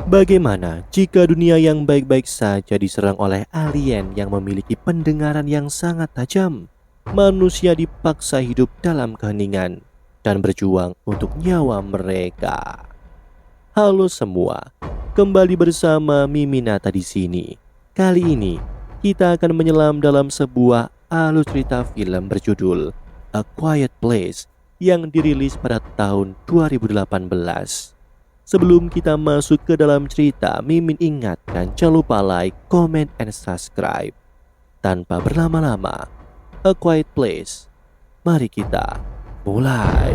Bagaimana jika dunia yang baik-baik saja diserang oleh alien yang memiliki pendengaran yang sangat tajam? Manusia dipaksa hidup dalam keheningan dan berjuang untuk nyawa mereka. Halo semua, kembali bersama Miminata di sini. Kali ini kita akan menyelam dalam sebuah alur cerita film berjudul A Quiet Place yang dirilis pada tahun 2018. Sebelum kita masuk ke dalam cerita, Mimin ingatkan jangan lupa like, comment, and subscribe. Tanpa berlama-lama, A Quiet Place, mari kita mulai.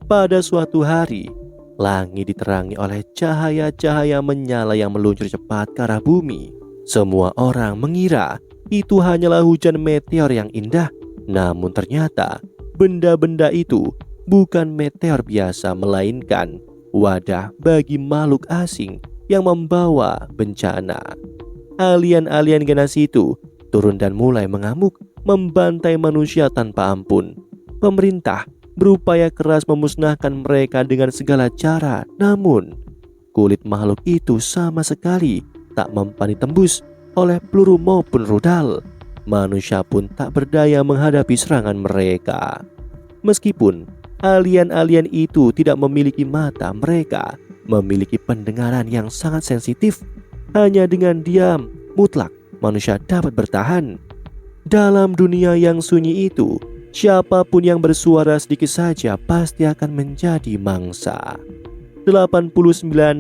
Pada suatu hari, langit diterangi oleh cahaya-cahaya menyala yang meluncur cepat ke arah bumi. Semua orang mengira itu hanyalah hujan meteor yang indah. Namun ternyata benda-benda itu bukan meteor biasa, melainkan wadah bagi makhluk asing yang membawa bencana. Alien-alien ganas itu turun dan mulai mengamuk, membantai manusia tanpa ampun. Pemerintah berupaya keras memusnahkan mereka dengan segala cara, namun kulit makhluk itu sama sekali tak mempan ditembus oleh peluru maupun rudal. Manusia pun tak berdaya menghadapi serangan mereka. Meskipun alien-alien itu tidak memiliki mata, mereka memiliki pendengaran yang sangat sensitif. Hanya dengan diam mutlak manusia dapat bertahan. Dalam dunia yang sunyi itu, siapapun yang bersuara sedikit saja pasti akan menjadi mangsa. 89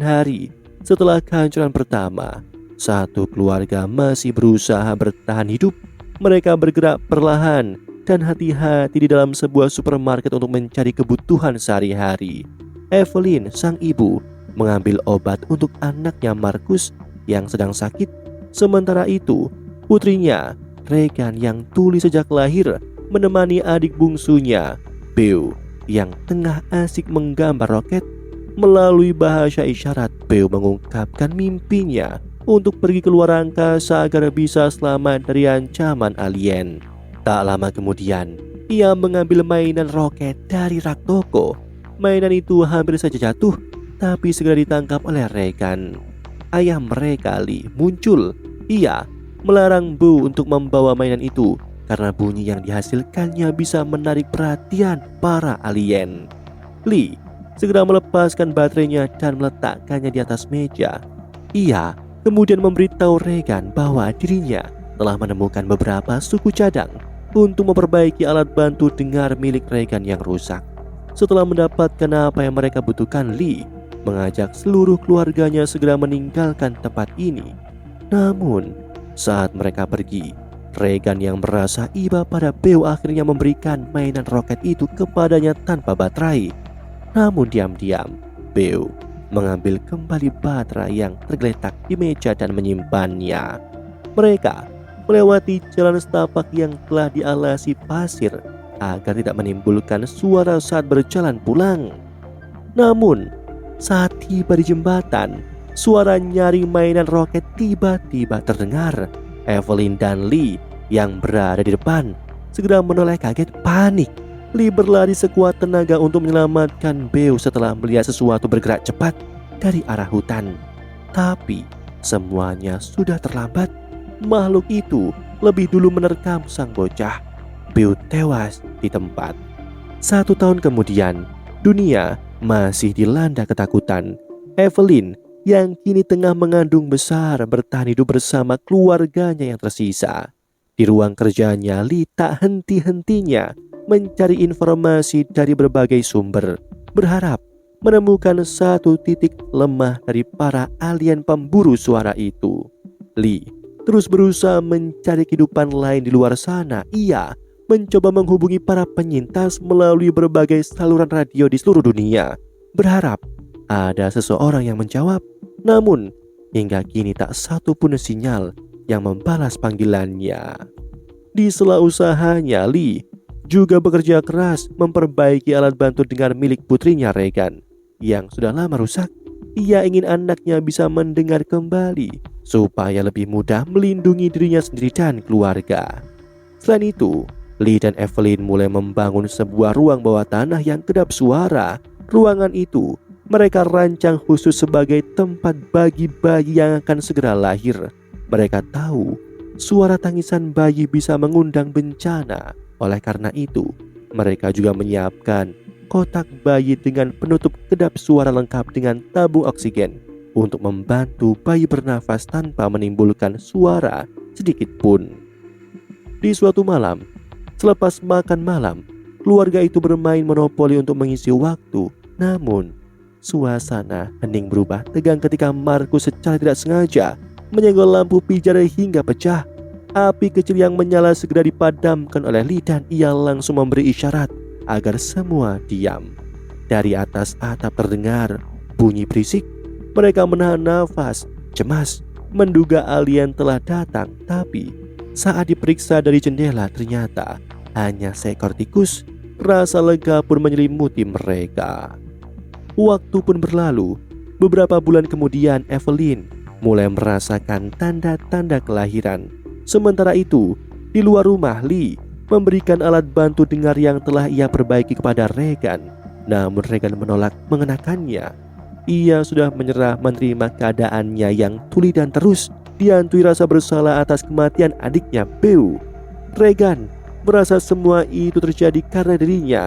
hari setelah kehancuran pertama, satu keluarga masih berusaha bertahan hidup. Mereka bergerak perlahan dan hati-hati di dalam sebuah supermarket untuk mencari kebutuhan sehari-hari. Evelyn, sang ibu, mengambil obat untuk anaknya Markus yang sedang sakit. Sementara itu, putrinya, Regan yang tuli sejak lahir, menemani adik bungsunya, Beau, yang tengah asik menggambar roket. Melalui bahasa isyarat, Beau mengungkapkan mimpinya untuk pergi keluar angkasa agar bisa selamat dari ancaman alien. Tak lama kemudian, ia mengambil mainan roket dari rak toko. Mainan itu hampir saja jatuh, tapi segera ditangkap oleh Regan. Ayah mereka, Lee, muncul. Ia melarang Beau untuk membawa mainan itu karena bunyi yang dihasilkannya bisa menarik perhatian para alien. Lee segera melepaskan baterainya dan meletakkannya di atas meja. Ia kemudian memberitahu Regan bahwa dirinya telah menemukan beberapa suku cadang untuk memperbaiki alat bantu dengar milik Regan yang rusak. Setelah mendapatkan apa yang mereka butuhkan, Lee mengajak seluruh keluarganya segera meninggalkan tempat ini. Namun, saat mereka pergi, Regan yang merasa iba pada Beau akhirnya memberikan mainan roket itu kepadanya tanpa baterai. Namun diam-diam, Beau mengambil kembali baterai yang tergeletak di meja dan menyimpannya. Mereka melewati jalan setapak yang telah dialasi pasir agar tidak menimbulkan suara saat berjalan pulang. Namun, saat tiba di jembatan, suara nyaring mainan roket tiba-tiba terdengar. Evelyn dan Lee yang berada di depan segera menoleh kaget panik. Lee berlari sekuat tenaga untuk menyelamatkan Beau setelah melihat sesuatu bergerak cepat dari arah hutan. Tapi semuanya sudah terlambat. Makhluk itu lebih dulu menerkam sang bocah. Beau tewas di tempat. 1 tahun kemudian, dunia masih dilanda ketakutan. Evelyn yang kini tengah mengandung besar bertahan hidup bersama keluarganya yang tersisa. Di ruang kerjanya, Lee tak henti-hentinya mencari informasi dari berbagai sumber, berharap menemukan satu titik lemah dari para alien pemburu suara itu. Lee terus berusaha mencari kehidupan lain di luar sana. Ia mencoba menghubungi para penyintas melalui berbagai saluran radio di seluruh dunia, berharap ada seseorang yang menjawab. Namun, hingga kini tak satu pun sinyal yang membalas panggilannya. Di sela usahanya, Lee juga bekerja keras memperbaiki alat bantu dengar milik putrinya Regan yang sudah lama rusak. Ia ingin anaknya bisa mendengar kembali supaya lebih mudah melindungi dirinya sendiri dan keluarga. Selain itu, Lee dan Evelyn mulai membangun sebuah ruang bawah tanah yang kedap suara. Ruangan itu mereka rancang khusus sebagai tempat bagi bayi yang akan segera lahir. Mereka tahu suara tangisan bayi bisa mengundang bencana. Oleh karena itu, mereka juga menyiapkan kotak bayi dengan penutup kedap suara lengkap dengan tabung oksigen untuk membantu bayi bernafas tanpa menimbulkan suara sedikit pun. Di suatu malam, selepas makan malam, keluarga itu bermain monopoli untuk mengisi waktu. Namun, suasana hening berubah tegang ketika Markus secara tidak sengaja menyenggol lampu pijar hingga pecah. Api kecil yang menyala segera dipadamkan oleh Lee dan ia langsung memberi isyarat agar semua diam. Dari atas atap terdengar bunyi berisik. Mereka menahan nafas, cemas, menduga alien telah datang. Tapi saat diperiksa dari jendela ternyata hanya seekor tikus. Rasa lega pun menyelimuti mereka. Waktu pun berlalu. Beberapa bulan kemudian Evelyn mulai merasakan tanda-tanda kelahiran. Sementara itu, di luar rumah Lee memberikan alat bantu dengar yang telah ia perbaiki kepada Regan. Namun Regan menolak mengenakannya. Ia sudah menyerah menerima keadaannya yang tuli dan terus dihantui rasa bersalah atas kematian adiknya Beau. Regan merasa semua itu terjadi karena dirinya.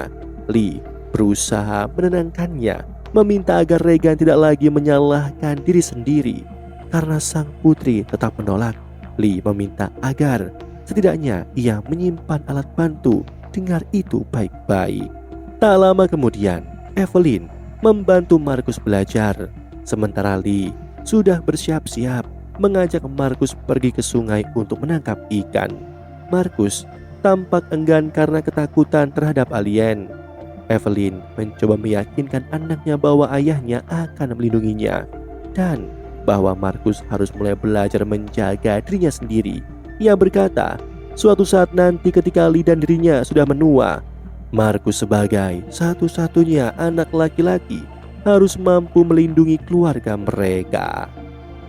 Lee berusaha menenangkannya, meminta agar Regan tidak lagi menyalahkan diri sendiri. Karena sang putri tetap menolak, Lee meminta agar setidaknya ia menyimpan alat bantu dengar itu baik-baik. Tak lama kemudian, Evelyn membantu Markus belajar. Sementara Lee sudah bersiap-siap mengajak Markus pergi ke sungai untuk menangkap ikan. Markus tampak enggan karena ketakutan terhadap alien. Evelyn mencoba meyakinkan anaknya bahwa ayahnya akan melindunginya dan bahwa Markus harus mulai belajar menjaga dirinya sendiri. Ia berkata, suatu saat nanti ketika Lee dan dirinya sudah menua, Markus sebagai satu-satunya anak laki-laki harus mampu melindungi keluarga mereka.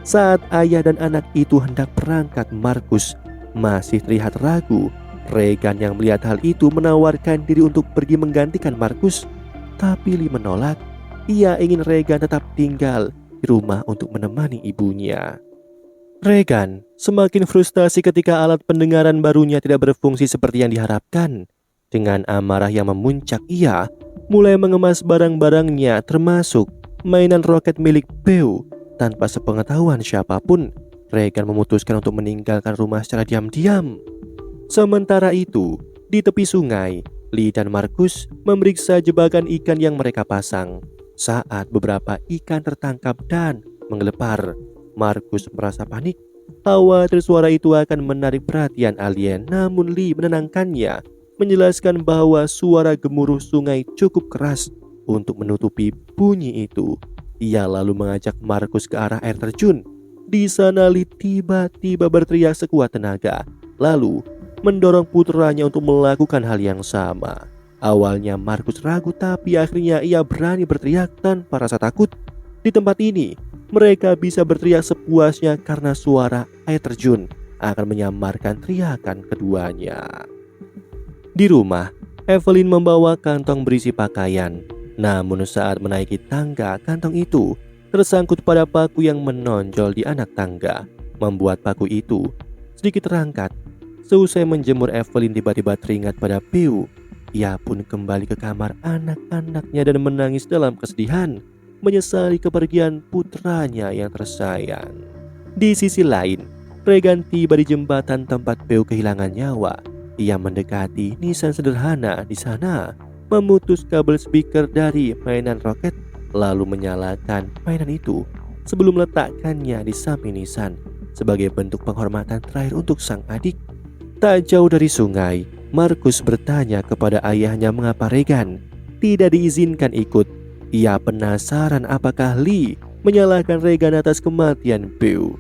Saat ayah dan anak itu hendak berangkat, Markus masih terlihat ragu. Regan yang melihat hal itu menawarkan diri untuk pergi menggantikan Markus, tapi Lee menolak. Ia ingin Regan tetap tinggal di rumah untuk menemani ibunya. Regan semakin frustasi ketika alat pendengaran barunya tidak berfungsi seperti yang diharapkan. Dengan amarah yang memuncak, ia mulai mengemas barang-barangnya termasuk mainan roket milik Beau. Tanpa sepengetahuan siapapun, Regan memutuskan untuk meninggalkan rumah secara diam-diam. Sementara itu, di tepi sungai, Lee dan Markus memeriksa jebakan ikan yang mereka pasang. Saat beberapa ikan tertangkap dan menggelepar, Markus merasa panik. Khawatir suara itu akan menarik perhatian alien. Namun Lee menenangkannya, menjelaskan bahwa suara gemuruh sungai cukup keras untuk menutupi bunyi itu. Ia lalu mengajak Markus ke arah air terjun. Di sana Lee tiba-tiba berteriak sekuat tenaga, lalu mendorong putranya untuk melakukan hal yang sama. Awalnya Markus ragu, tapi akhirnya ia berani berteriak tanpa rasa takut. Di tempat ini, mereka bisa berteriak sepuasnya karena suara air terjun akan menyamarkan teriakan keduanya. Di rumah, Evelyn membawa kantong berisi pakaian. Namun saat menaiki tangga, kantong itu tersangkut pada paku yang menonjol di anak tangga, membuat paku itu sedikit terangkat. Seusai menjemur, Evelyn tiba-tiba teringat pada Beau. Ia pun kembali ke kamar anak-anaknya dan menangis dalam kesedihan, menyesali kepergian putranya yang tersayang. Di sisi lain, Regan tiba di jembatan tempat Beau kehilangan nyawa. Ia mendekati nisan sederhana di sana, memutus kabel speaker dari mainan roket, lalu menyalakan mainan itu sebelum meletakkannya di samping nisan sebagai bentuk penghormatan terakhir untuk sang adik. Tak jauh dari sungai, Markus bertanya kepada ayahnya mengapa Regan tidak diizinkan ikut. Ia penasaran apakah Lee menyalahkan Regan atas kematian Beau.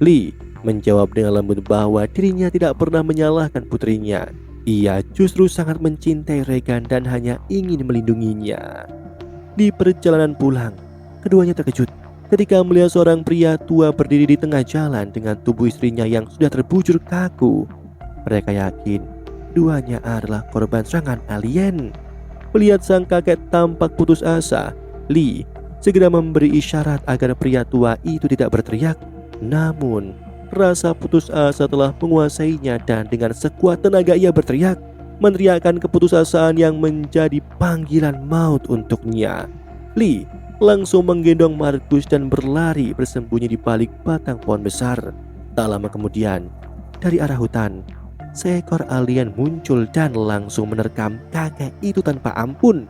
Lee menjawab dengan lembut bahwa dirinya tidak pernah menyalahkan putrinya. Ia justru sangat mencintai Regan dan hanya ingin melindunginya. Di perjalanan pulang, keduanya terkejut ketika melihat seorang pria tua berdiri di tengah jalan dengan tubuh istrinya yang sudah terbujur kaku. Mereka yakin keduanya adalah korban serangan alien. Melihat sang kakek tampak putus asa, Lee segera memberi isyarat agar pria tua itu tidak berteriak. Namun, rasa putus asa telah menguasainya dan dengan sekuat tenaga ia berteriak, meneriakkan keputusasaan yang menjadi panggilan maut untuknya. Lee langsung menggendong Markus dan berlari bersembunyi di balik batang pohon besar. Tak lama kemudian, dari arah hutan, seekor alien muncul dan langsung menerkam kakek itu tanpa ampun.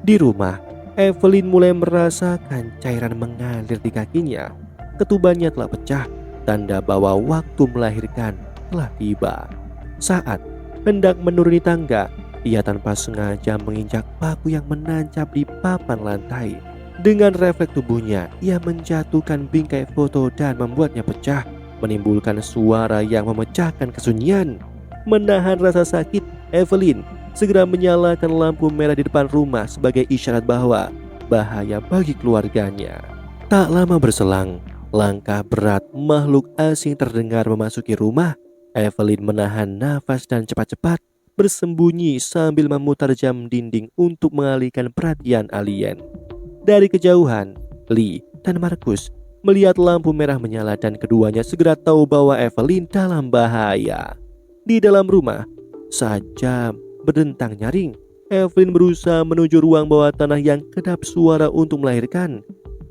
Di rumah, Evelyn mulai merasakan cairan mengalir di kakinya. Ketubannya telah pecah, tanda bahwa waktu melahirkan telah tiba. Saat hendak menuruni tangga, ia tanpa sengaja menginjak paku yang menancap di papan lantai. Dengan refleks tubuhnya, ia menjatuhkan bingkai foto dan membuatnya pecah, menimbulkan suara yang memecahkan kesunyian. Menahan rasa sakit, Evelyn segera menyalakan lampu merah di depan rumah sebagai isyarat bahwa bahaya bagi keluarganya. Tak lama berselang, langkah berat makhluk asing terdengar memasuki rumah. Evelyn menahan nafas dan cepat-cepat bersembunyi sambil memutar jam dinding untuk mengalihkan perhatian alien. Dari kejauhan, Lee dan Markus melihat lampu merah menyala dan keduanya segera tahu bahwa Evelyn dalam bahaya. Di dalam rumah, saat jam berdentang nyaring, Evelyn berusaha menuju ruang bawah tanah yang kedap suara untuk melahirkan.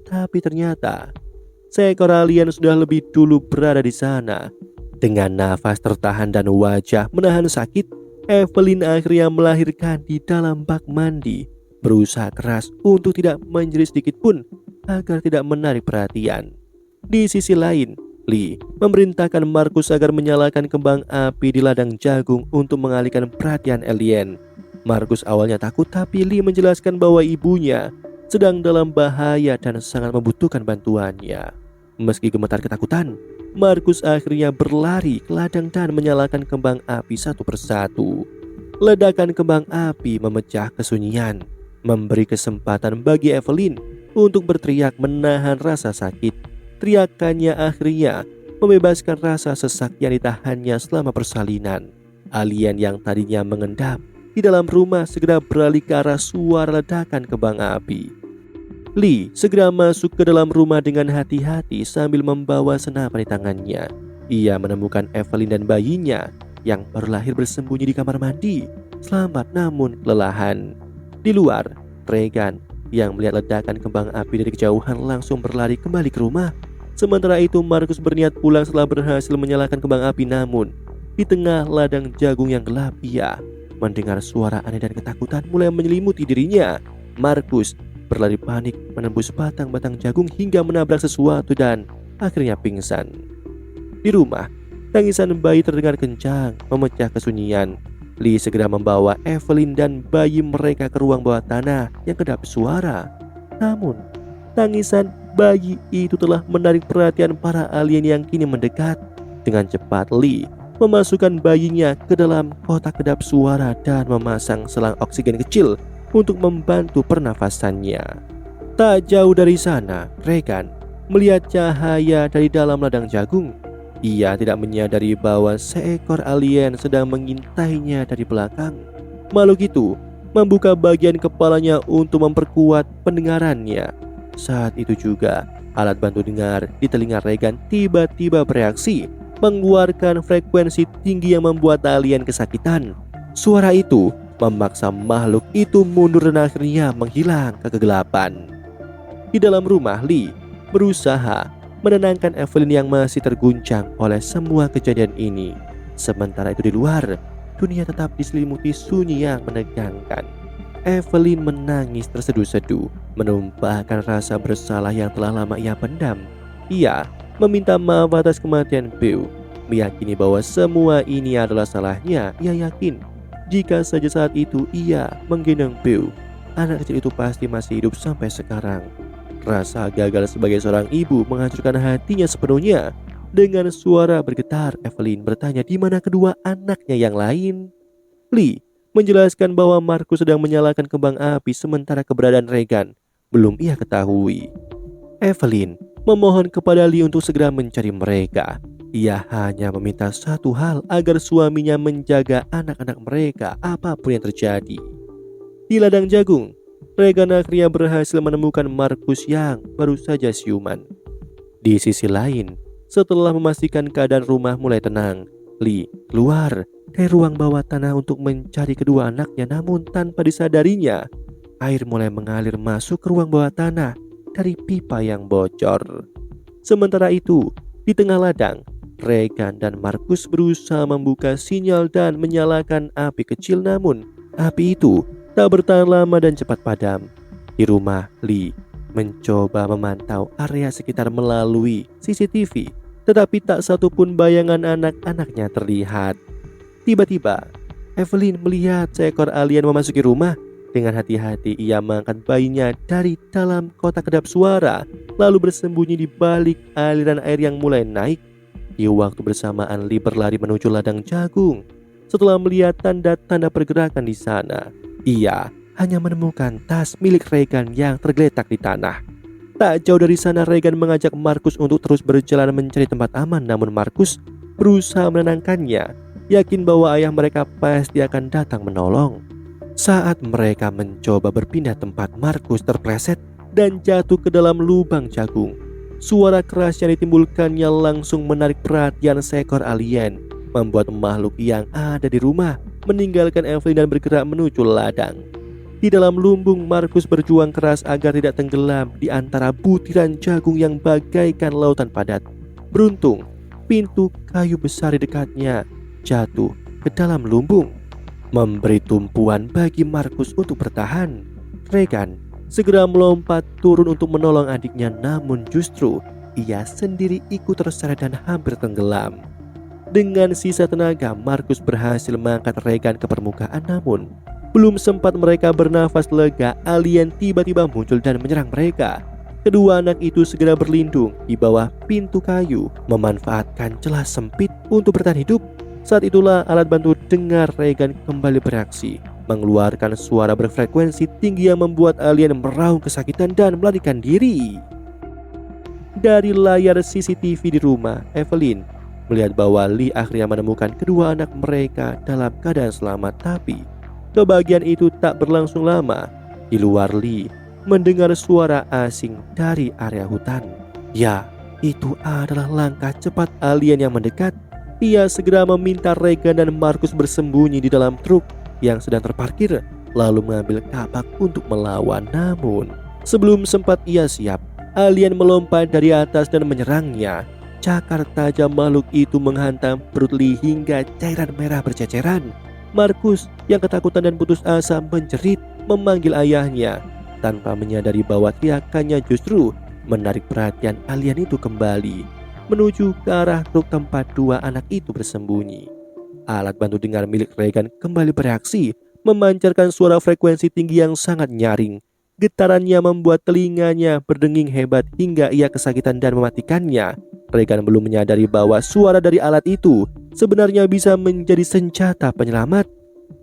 Tapi ternyata seekor alien sudah lebih dulu berada di sana. Dengan nafas tertahan dan wajah menahan sakit, Evelyn akhirnya melahirkan di dalam bak mandi, berusaha keras untuk tidak menjerit sedikit pun agar tidak menarik perhatian. Di sisi lain, Lee memerintahkan Markus agar menyalakan kembang api di ladang jagung untuk mengalihkan perhatian alien. Markus awalnya takut, tapi Lee menjelaskan bahwa ibunya sedang dalam bahaya dan sangat membutuhkan bantuannya. Meski gemetar ketakutan, Markus akhirnya berlari ke ladang dan menyalakan kembang api satu persatu. Ledakan kembang api memecah kesunyian, memberi kesempatan bagi Evelyn untuk berteriak menahan rasa sakit. Teriakannya akhirnya membebaskan rasa sesak yang ditahannya selama persalinan. Alien yang tadinya mengendap di dalam rumah segera beralih ke arah suara ledakan kembang api. Lee segera masuk ke dalam rumah dengan hati-hati sambil membawa senapan di tangannya. Ia menemukan Evelyn dan bayinya yang baru lahir bersembunyi di kamar mandi, selamat namun kelelahan. Di luar, Regan yang melihat ledakan kembang api dari kejauhan langsung berlari kembali ke rumah. Sementara itu, Markus berniat pulang setelah berhasil menyalakan kembang api, namun di tengah ladang jagung yang gelap, ia mendengar suara aneh dan ketakutan mulai menyelimuti dirinya. Markus berlari panik menembus batang-batang jagung hingga menabrak sesuatu dan akhirnya pingsan. Di rumah, tangisan bayi terdengar kencang memecah kesunyian. Lee segera membawa Evelyn dan bayi mereka ke ruang bawah tanah yang kedap suara. Namun, tangisan bayi itu telah menarik perhatian para alien yang kini mendekat. Dengan cepat, Lee memasukkan bayinya ke dalam kotak kedap suara dan memasang selang oksigen kecil untuk membantu pernafasannya. Tak jauh dari sana, Regan melihat cahaya dari dalam ladang jagung. Ia tidak menyadari bahwa seekor alien sedang mengintainya dari belakang. Makhluk itu membuka bagian kepalanya untuk memperkuat pendengarannya. Saat itu juga, alat bantu dengar di telinga Regan tiba-tiba bereaksi, mengeluarkan frekuensi tinggi yang membuat alien kesakitan. Suara itu memaksa makhluk itu mundur dan akhirnya menghilang ke kegelapan. Di dalam rumah, Lee berusaha menenangkan Evelyn yang masih terguncang oleh semua kejadian ini. Sementara itu di luar, dunia tetap diselimuti sunyi yang menegangkan. Evelyn menangis terseduh-seduh, menumpahkan rasa bersalah yang telah lama ia pendam. Ia meminta maaf atas kematian Beau, meyakini bahwa semua ini adalah salahnya. Ia yakin jika saja saat itu ia menggendong Beau, anak kecil itu pasti masih hidup sampai sekarang. Rasa gagal sebagai seorang ibu menghancurkan hatinya sepenuhnya. Dengan suara bergetar, Evelyn bertanya di mana kedua anaknya yang lain. Lee menjelaskan bahwa Markus sedang menyalakan kembang api sementara keberadaan Regan belum ia ketahui. Evelyn memohon kepada Lee untuk segera mencari mereka. Ia hanya meminta satu hal, agar suaminya menjaga anak-anak mereka apapun yang terjadi. Di ladang jagung, Regan akhirnya berhasil menemukan Markus yang baru saja siuman. Di sisi lain, setelah memastikan keadaan rumah mulai tenang, Lee keluar dari ruang bawah tanah untuk mencari kedua anaknya, namun tanpa disadarinya, air mulai mengalir masuk ke ruang bawah tanah dari pipa yang bocor. Sementara itu, di tengah ladang, Regan dan Markus berusaha membuka sinyal dan menyalakan api kecil, namun api itu tak bertahan lama dan cepat padam. Di rumah, Lee mencoba memantau area sekitar melalui CCTV, tetapi tak satu pun bayangan anak-anaknya terlihat. Tiba-tiba, Evelyn melihat seekor alien memasuki rumah. Dengan hati-hati ia mengangkat bayinya dari dalam kotak kedap suara, lalu bersembunyi di balik aliran air yang mulai naik. Di waktu bersamaan, Lee berlari menuju ladang jagung. Setelah melihat tanda-tanda pergerakan di sana, ia hanya menemukan tas milik Regan yang tergeletak di tanah. Tak jauh dari sana, Regan mengajak Markus untuk terus berjalan mencari tempat aman, namun Markus berusaha menenangkannya, yakin bahwa ayah mereka pasti akan datang menolong. Saat mereka mencoba berpindah tempat, Markus terpleset dan jatuh ke dalam lubang jagung. Suara keras yang ditimbulkannya langsung menarik perhatian seekor alien, membuat makhluk yang ada di rumah meninggalkan Evelyn dan bergerak menuju ladang. Di dalam lumbung, Markus berjuang keras agar tidak tenggelam di antara butiran jagung yang bagaikan lautan padat. Beruntung, pintu kayu besar di dekatnya jatuh ke dalam lumbung, memberi tumpuan bagi Markus untuk bertahan. Regan segera melompat turun untuk menolong adiknya, namun justru ia sendiri ikut terseret dan hampir tenggelam. Dengan sisa tenaga, Markus berhasil mengangkat Regan ke permukaan, namun belum sempat mereka bernafas lega, alien tiba-tiba muncul dan menyerang mereka. Kedua anak itu segera berlindung di bawah pintu kayu, memanfaatkan celah sempit untuk bertahan hidup. Saat itulah alat bantu dengar Regan kembali bereaksi, mengeluarkan suara berfrekuensi tinggi yang membuat alien meraung kesakitan dan melarikan diri. Dari layar CCTV di rumah, Evelyn melihat bahwa Lee akhirnya menemukan kedua anak mereka dalam keadaan selamat, tapi kebahagiaan itu tak berlangsung lama. Di luar, Lee mendengar suara asing dari area hutan. Ya, itu adalah langkah cepat alien yang mendekat. Ia segera meminta Regan dan Markus bersembunyi di dalam truk yang sedang terparkir, lalu mengambil kapak untuk melawan. Namun, sebelum sempat ia siap, alien melompat dari atas dan menyerangnya. Cakar tajam makhluk itu menghantam perut Lee hingga cairan merah berceceran. Markus yang ketakutan dan putus asa menjerit memanggil ayahnya, tanpa menyadari bahwa teriakannya justru menarik perhatian alien itu kembali menuju ke arah truk tempat dua anak itu bersembunyi. Alat bantu dengar milik Regan kembali bereaksi, memancarkan suara frekuensi tinggi yang sangat nyaring. Getarannya membuat telinganya berdenging hebat hingga ia kesakitan dan mematikannya. Regan belum menyadari bahwa suara dari alat itu sebenarnya bisa menjadi senjata penyelamat.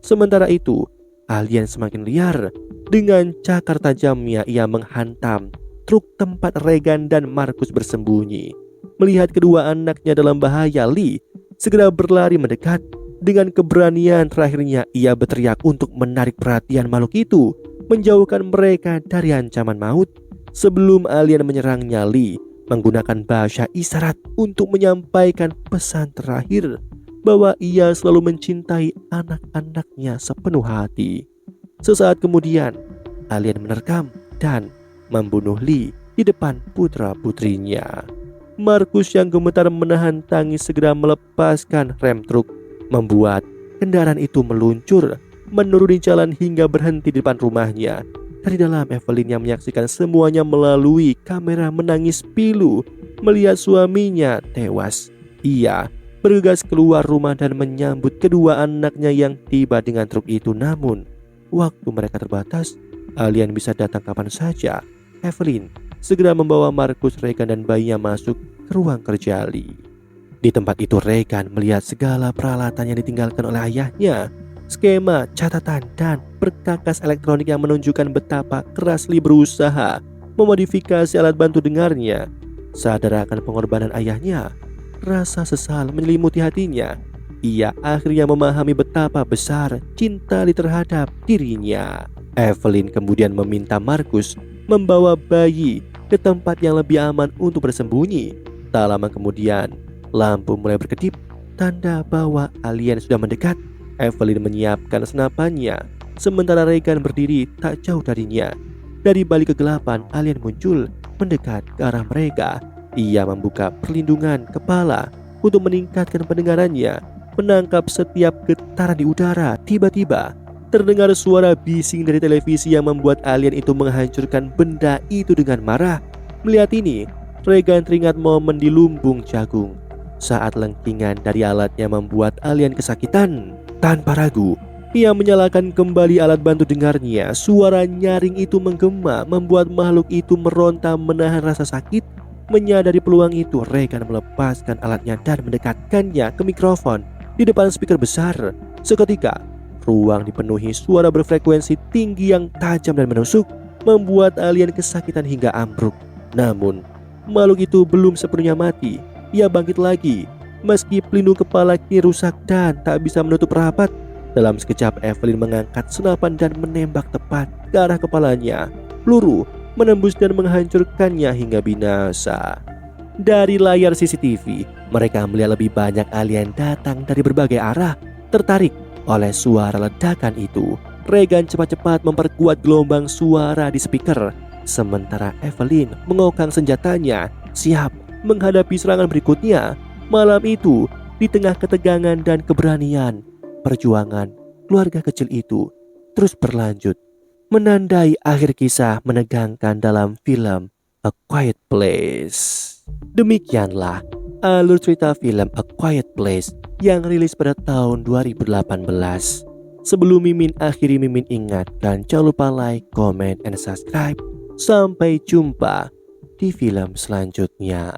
Sementara itu, alien semakin liar. Dengan cakar tajamnya ia menghantam truk tempat Regan dan Markus bersembunyi. Melihat kedua anaknya dalam bahaya, Lee segera berlari mendekat. Dengan keberanian terakhirnya ia berteriak untuk menarik perhatian makhluk itu, menjauhkan mereka dari ancaman maut. Sebelum alien menyerangnya, Lee menggunakan bahasa isyarat untuk menyampaikan pesan terakhir bahwa ia selalu mencintai anak-anaknya sepenuh hati. Sesaat kemudian, alien menerkam dan membunuh Lee di depan putra-putrinya. Markus yang gemetar menahan tangis segera melepaskan rem truk, membuat kendaraan itu meluncur menuruni jalan hingga berhenti di depan rumahnya. Dari dalam, Evelyn yang menyaksikan semuanya melalui kamera menangis pilu melihat suaminya tewas. Ia bergegas keluar rumah dan menyambut kedua anaknya yang tiba dengan truk itu. Namun, waktu mereka terbatas, alien bisa datang kapan saja. Evelyn segera membawa Markus, Regan dan bayinya masuk ke ruang kerja Lee. Di tempat itu, Regan melihat segala peralatan yang ditinggalkan oleh ayahnya. Skema, catatan, dan perkakas elektronik yang menunjukkan betapa keras Lee berusaha memodifikasi alat bantu dengarnya. Sadar akan pengorbanan ayahnya, rasa sesal menyelimuti hatinya. Ia akhirnya memahami betapa besar cinta Lee terhadap dirinya. Evelyn kemudian meminta Markus membawa bayi ke tempat yang lebih aman untuk bersembunyi. Tak lama kemudian, lampu mulai berkedip, tanda bahwa alien sudah mendekat. Evelyn menyiapkan senapannya, sementara Regan berdiri tak jauh darinya. Dari balik kegelapan, alien muncul mendekat ke arah mereka. Ia membuka perlindungan kepala untuk meningkatkan pendengarannya, menangkap setiap getaran di udara. Tiba-tiba terdengar suara bising dari televisi yang membuat alien itu menghancurkan benda itu dengan marah. Melihat ini, Regan teringat momen di lumbung jagung saat lengkingan dari alatnya membuat alien kesakitan. Tanpa ragu, ia menyalakan kembali alat bantu dengarnya. Suara nyaring itu menggema, membuat makhluk itu meronta menahan rasa sakit. Menyadari peluang itu, Regan melepaskan alatnya dan mendekatkannya ke mikrofon di depan speaker besar. Seketika, ruang dipenuhi suara berfrekuensi tinggi yang tajam dan menusuk, membuat alien kesakitan hingga ambruk. Namun, makhluk itu belum sepenuhnya mati. Ia bangkit lagi, meski pelindung kepala kini rusak dan tak bisa menutup rapat. Dalam sekejap, Evelyn mengangkat senapan dan menembak tepat ke arah kepalanya. Peluru menembus dan menghancurkannya hingga binasa. Dari layar CCTV, mereka melihat lebih banyak alien datang dari berbagai arah. Tertarik oleh suara ledakan itu, Regan cepat-cepat memperkuat gelombang suara di speaker, sementara Evelyn mengokang senjatanya, siap menghadapi serangan berikutnya. Malam itu, di tengah ketegangan dan keberanian, perjuangan keluarga kecil itu terus berlanjut, menandai akhir kisah menegangkan dalam film A Quiet Place. Demikianlah alur cerita film A Quiet Place yang rilis pada tahun 2018. Sebelum Mimin akhiri, Mimin ingatkan jangan lupa like, comment, and subscribe. Sampai jumpa di film selanjutnya.